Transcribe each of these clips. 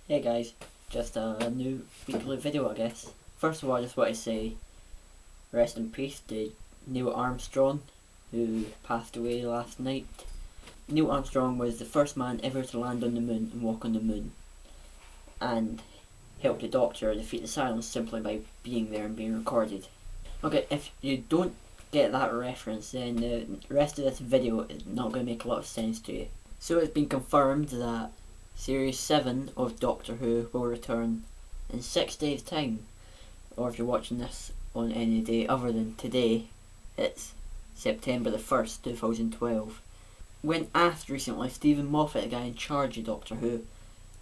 Hey guys, just a new weekly video I guess. First of all, I just want to say rest in peace to Neil Armstrong, who passed away last night. Neil Armstrong was the first man ever to land on the moon and walk on the moon, and helped the Doctor defeat the silence simply by being there and being recorded. Okay, if you don't get that reference, then the rest of this video is not going to make a lot of sense to you. So it's been confirmed that Series 7 of Doctor Who will return in 6 days' time. Or if you're watching this on any day other than today, it's September the 1st, 2012. When asked recently, Stephen Moffat, the guy in charge of Doctor Who,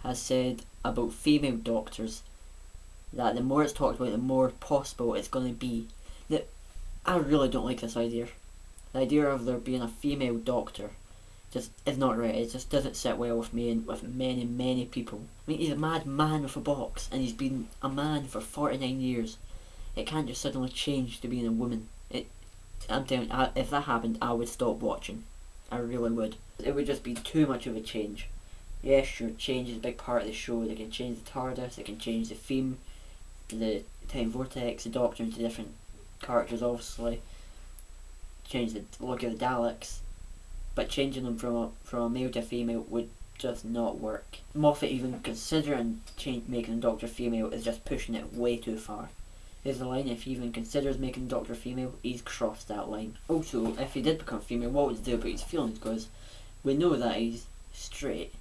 has said about female doctors that the more it's talked about, the more possible it's going to be. That I really don't like this idea. The idea of there being a female doctor just is not right. It just doesn't sit well with me and with many people. I mean, he's a mad man with a box, and he's been a man for 49 years. It can't just suddenly change to being a woman. I'm telling you, if that happened, I would stop watching. I really would. It would just be too much of a change. Yeah, sure, change is a big part of the show. They can change the TARDIS, they can change the theme, the time vortex, the Doctor into different characters, obviously. Change the look of the Daleks. But changing them from a male to a female would just not work. Moffat even considering making the Doctor female is just pushing it way too far. There's the line, if he even considers making the Doctor female, he's crossed that line. Also, if he did become female, what would he do about his feelings? Because we know that he's straight.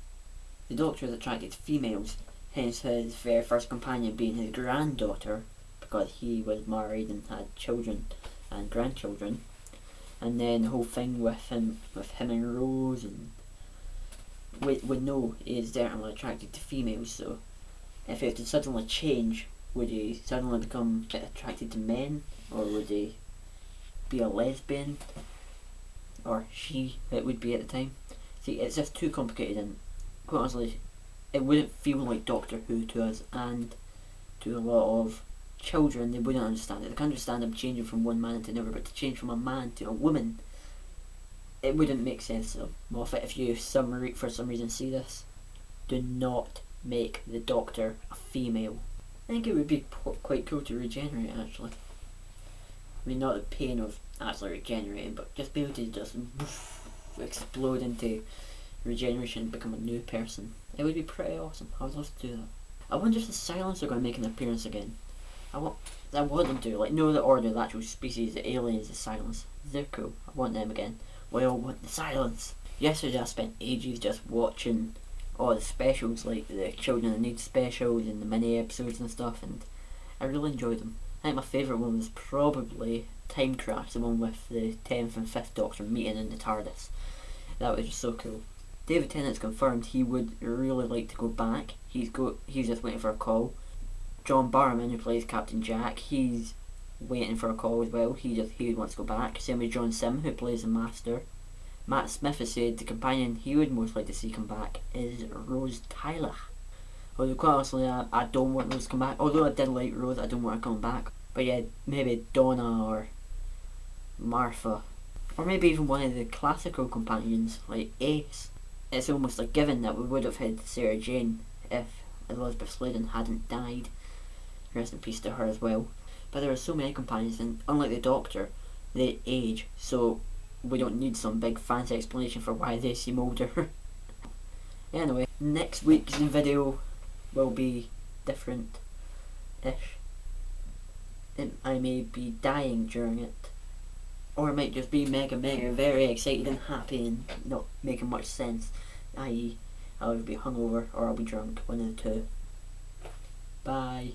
The Doctor is attracted to females, hence his very first companion being his granddaughter, because he was married and had children and grandchildren. And then the whole thing with him and Rose, and we know he is certainly attracted to females. So if he had to suddenly change, would he suddenly become attracted to men, or would he be a lesbian, or she it would be at the time? See, it's just too complicated, and quite honestly, it wouldn't feel like Doctor Who to us, and to a lot of children. They wouldn't understand it. They can't understand him changing from one man to another, but to change from a man to a woman, it wouldn't make sense. So Moffat, if you for some reason see this, do not make the Doctor a female. I think it would be quite cool to regenerate, actually. I mean, not the pain of actually regenerating, but just be able to just explode into regeneration and become a new person. It would be pretty awesome. I would love to do that. I wonder if the Silence are going to make an appearance again. I want them to, like, know the order, the actual species, the aliens, the Silence. They're cool. I want them again. We all want the Silence. Yesterday I spent ages just watching all the specials, like the Children in Need specials and the mini episodes and stuff, and I really enjoyed them. I think my favourite one was probably Time Crash, the one with the 10th and 5th Doctor meeting in the TARDIS. That was just so cool. David Tennant's confirmed he would really like to go back. He's just waiting for a call. John Barrowman, who plays Captain Jack, he's waiting for a call as well. He wants to go back. Same with John Sim, who plays the Master. Matt Smith has said the companion he would most like to see come back is Rose Tyler. Although quite honestly, I don't want Rose to come back. Although I did like Rose, I don't want her coming back. But yeah, maybe Donna or Martha, or maybe even one of the classical companions like Ace. It's almost like given that we would have had Sarah Jane if Elizabeth Sladen hadn't died. Rest in peace to her as well. But there are so many companions, and unlike the Doctor, they age, so we don't need some big fancy explanation for why they seem older. Anyway, next week's video will be different-ish. I may be dying during it, or it might just be mega very excited and happy and not making much sense, i.e. I'll either be hungover or I'll be drunk, one of the two. Bye.